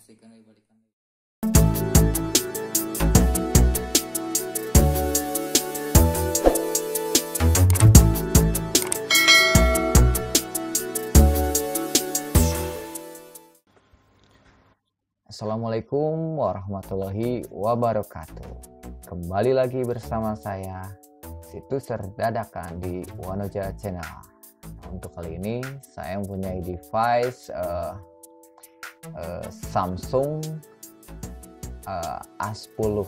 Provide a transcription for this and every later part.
memastikan kebalikan. Assalamualaikum warahmatullahi wabarakatuh. Kembali lagi bersama saya Situser Dadakan di Wanoja Channel. Untuk kali ini saya mempunyai device Samsung A10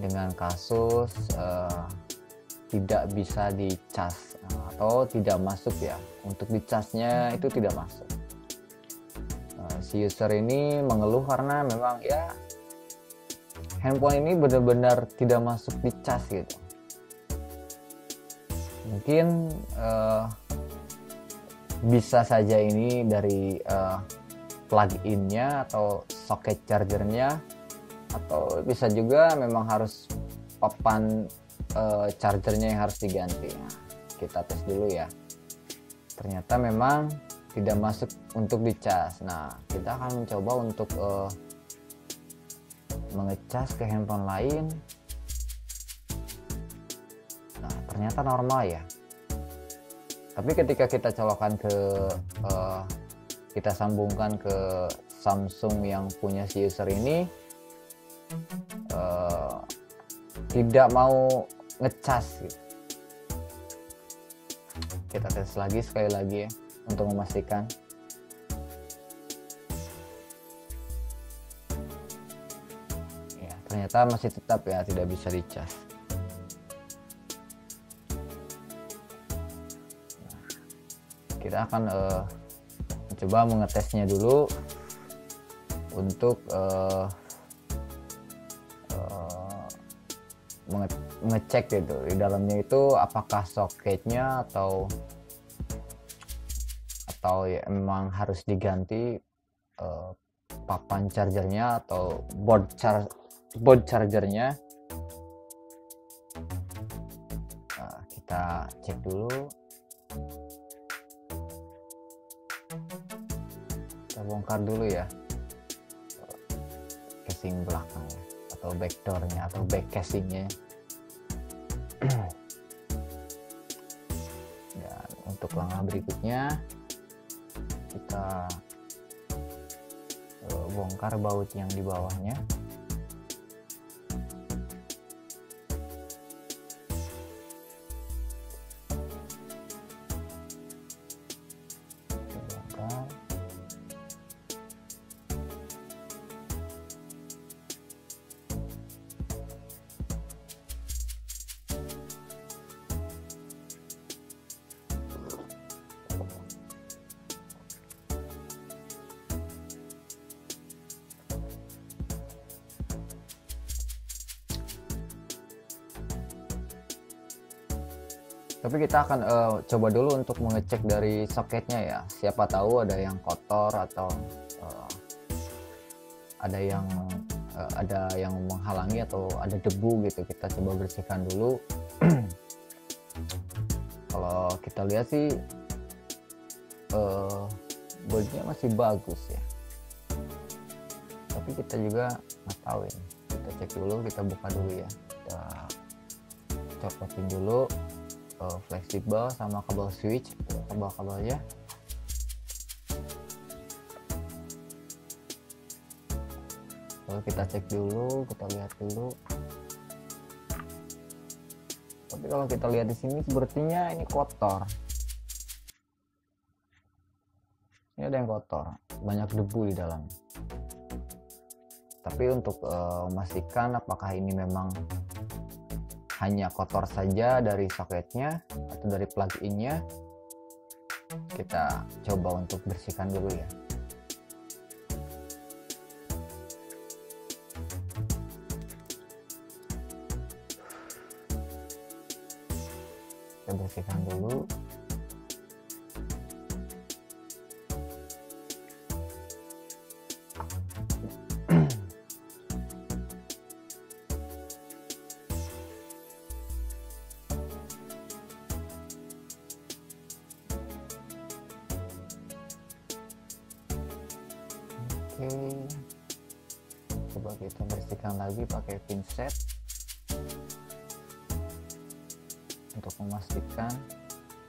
dengan kasus tidak bisa dicas atau tidak masuk ya. Untuk dicasnya itu tidak masuk. Si user ini mengeluh karena memang ya handphone ini benar-benar tidak masuk di cas gitu. Mungkin bisa saja ini dari plug-innya atau socket chargernya, atau bisa juga memang harus papan chargernya yang harus diganti. Nah, kita tes dulu ya. Ternyata memang tidak masuk untuk dicas. Nah, kita akan mencoba untuk mengecas ke handphone lain. Nah, ternyata normal ya. Tapi ketika kita colokan ke kita sambungkan ke Samsung yang punya si user ini, tidak mau ngecas gitu. Kita tes lagi sekali lagi ya, untuk memastikan. Ya, ternyata masih tetap ya tidak bisa dicas. Nah, kita akan mencoba mengetesnya dulu untuk mengecek gitu di dalamnya itu apakah soketnya atau ya memang harus diganti papan chargernya atau board chargernya. Nah, kita cek dulu, kita bongkar dulu ya casing belakangnya atau backdoornya atau back casingnya. Dan untuk langkah berikutnya kita bongkar baut yang di bawahnya. Kita bongkar. Tapi kita akan coba dulu untuk mengecek dari soketnya ya. Siapa tahu ada yang kotor atau ada yang menghalangi atau ada debu gitu. Kita coba bersihkan dulu. Kalau kita lihat sih boardnya masih bagus ya. Tapi kita juga nggak tahu ini. Kita cek dulu, kita buka dulu ya. Kita copotin dulu fleksibel sama kabel switch, kabel-kabelnya. Lalu kita cek dulu, kita lihat dulu. Tapi kalau kita lihat di sini sepertinya ini kotor. Ini ada yang kotor, banyak debu di dalam. Tapi untuk memastikan apakah ini memang hanya kotor saja dari soketnya atau dari plug-innya, kita coba untuk bersihkan dulu ya. Kita bersihkan dulu. Oke, coba kita bersihkan lagi pakai pinset untuk memastikan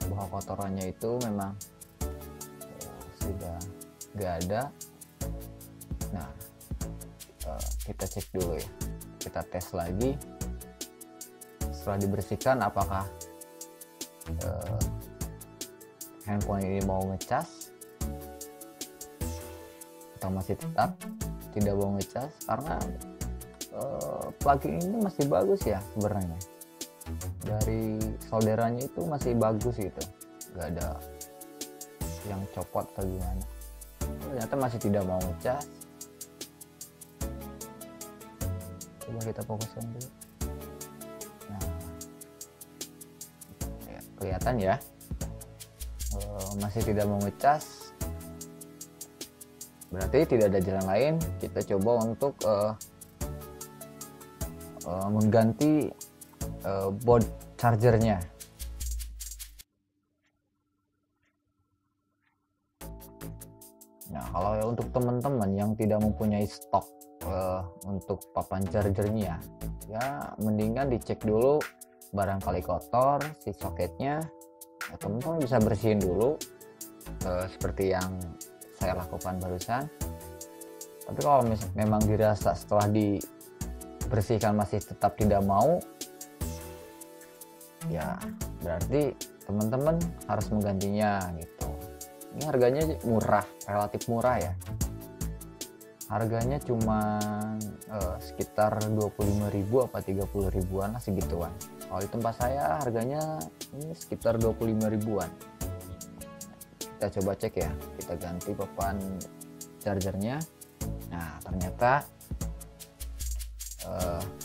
bahwa kotorannya itu memang sudah gak ada. Nah, kita cek dulu ya, kita tes lagi setelah dibersihkan apakah handphone ini mau ngecas atau masih tetap tidak mau ngecas, karena plugin ini masih bagus ya sebenarnya, dari solderannya itu masih bagus gitu, nggak ada yang copot atau gimana. Ternyata masih tidak mau ngecas. Coba kita fokuskan dulu. Nah, ya, kelihatan ya, masih tidak mau ngecas. Berarti tidak ada jalan lain, kita coba untuk mengganti board chargernya. Nah, kalau ya untuk teman-teman yang tidak mempunyai stok untuk papan chargernya, ya mendingan dicek dulu, barangkali kotor si soketnya. Ya, teman-teman bisa bersihin dulu seperti yang saya lakukan barusan. Tapi kalau memang dirasa setelah dibersihkan masih tetap tidak mau, ya berarti teman-teman harus menggantinya gitu. Ini harganya murah, relatif murah ya. Harganya cuma sekitar 25.000 apa 30 ribuan lah, segituan. Kalau di tempat saya harganya ini sekitar 25 ribuan. Kita coba cek ya, kita ganti papan chargernya. Nah, ternyata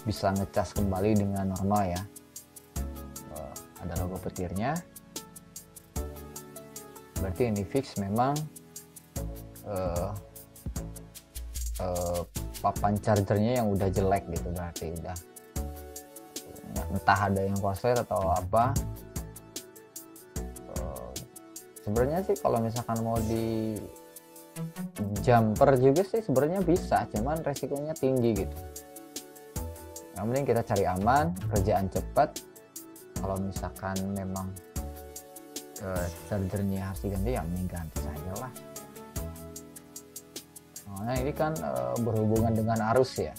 bisa ngecas kembali dengan normal ya. Ada logo petirnya, berarti ini fix memang papan chargernya yang udah jelek gitu, berarti udah entah ada yang korslet atau apa. Sebenarnya sih kalau misalkan mau di jumper juga sih sebenarnya bisa, cuman resikonya tinggi gitu. Yang penting kita cari aman, kerjaan cepat. Kalau misalkan memang chargernya harus diganti, ya mending ganti saja lah. Nah, ini kan berhubungan dengan arus ya.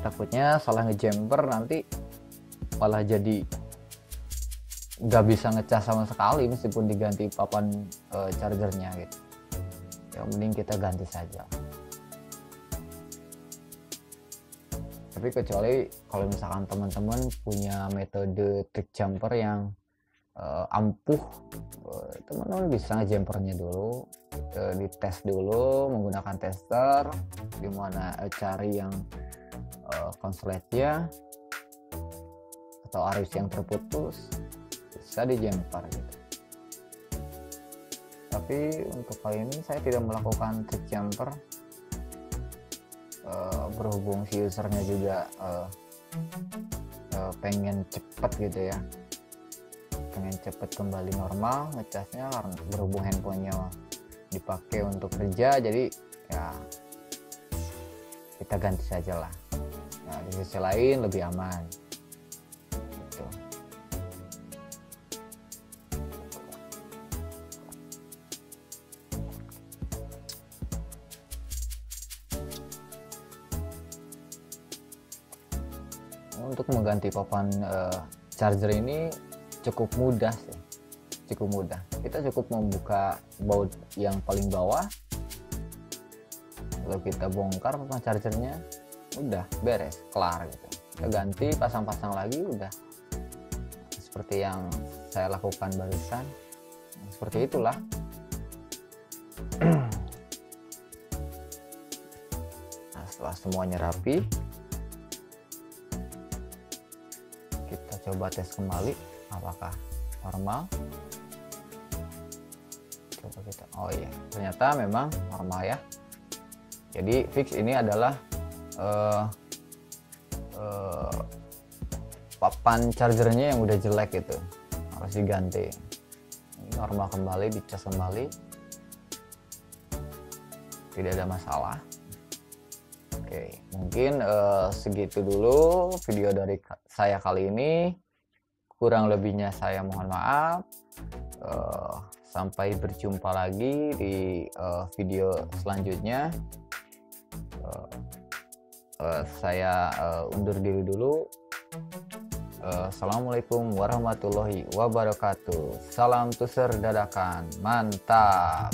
Takutnya salah ngejumper nanti malah jadi nggak bisa ngecas sama sekali meskipun diganti papan chargernya gitu. Yang mending kita ganti saja. Tapi kecuali kalau misalkan teman-teman punya metode trik jumper yang ampuh, teman-teman bisa ngejumpernya dulu, dites dulu menggunakan tester, dimana cari yang konsletnya atau arus yang terputus, bisa dijumper gitu. Tapi untuk kali ini saya tidak melakukan trik jumper, berhubung si usernya juga pengen cepet gitu ya, pengen cepet kembali normal ngecasnya, karena berhubung handphonenya dipakai untuk kerja, jadi ya kita ganti saja lah. Nah, di sisi lain lebih aman gitu. Untuk mengganti papan charger ini cukup mudah sih, cukup mudah. Kita cukup membuka baut yang paling bawah, lalu kita bongkar papan chargernya, udah beres, kelar gitu. Kita ganti, pasang-pasang lagi, udah. Seperti yang saya lakukan barusan, seperti itulah. Nah, setelah semuanya rapi, kita coba tes kembali apakah normal. Coba kita, oh iya, ternyata memang normal ya. Jadi fix ini adalah papan chargernya yang udah jelek gitu, harus diganti. Ini normal kembali, dicas kembali. tidak ada masalah. Oke, mungkin segitu dulu video dari saya kali ini. Kurang lebihnya saya mohon maaf. Sampai berjumpa lagi di video selanjutnya. Saya undur diri dulu. Assalamualaikum warahmatullahi wabarakatuh. Salam tuser dadakan, mantap.